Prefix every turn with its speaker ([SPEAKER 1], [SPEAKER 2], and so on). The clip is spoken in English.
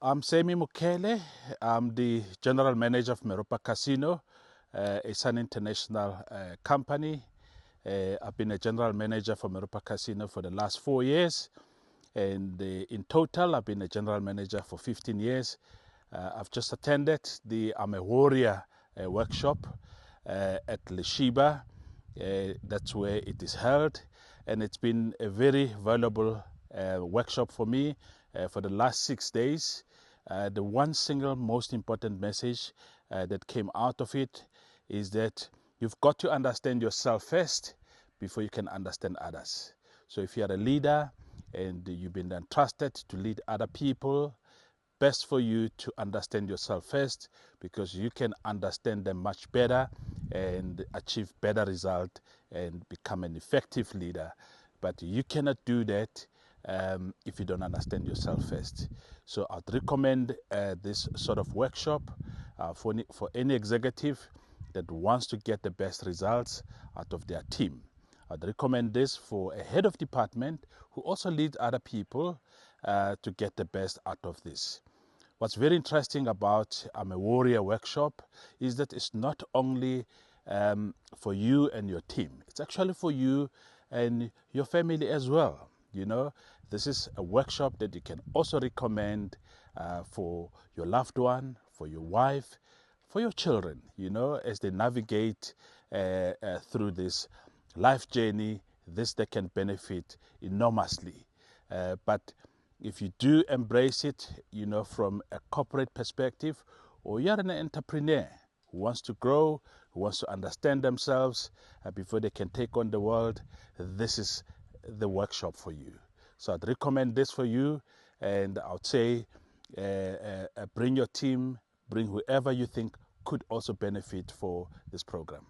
[SPEAKER 1] I'm Semi Mukele. I'm the general manager of Meropa Casino. It's an international company. I've been a general manager for Meropa Casino for the last 4 years. And in total, I've been a general manager for 15 years. I've just attended the I'm a Warrior workshop at Leshiba. That's where it is held. And it's been a very valuable workshop for me for the last 6 days. The one single most important message that came out of it is that you've got to understand yourself first before you can understand others. So if you are a leader and you've been entrusted to lead other people, best for you to understand yourself first, because you can understand them much better and achieve better result and become an effective leader. But you cannot do that if you don't understand yourself first. So I'd recommend this sort of workshop for any executive that wants to get the best results out of their team. I'd recommend this for a head of department who also leads other people to get the best out of this. What's very interesting about I'm a Warrior workshop is that it's not only for you and your team. It's actually for you and your family as well. You know, this is a workshop that you can also recommend for your loved one, for your wife, for your children, you know, as they navigate through this life journey. They can benefit enormously. But if you do embrace it, you know, from a corporate perspective, or you're an entrepreneur who wants to grow, who wants to understand themselves before they can take on the world, this is the workshop for you. So I'd recommend this for you, and I'd say bring your team, bring whoever you think could also benefit for this program.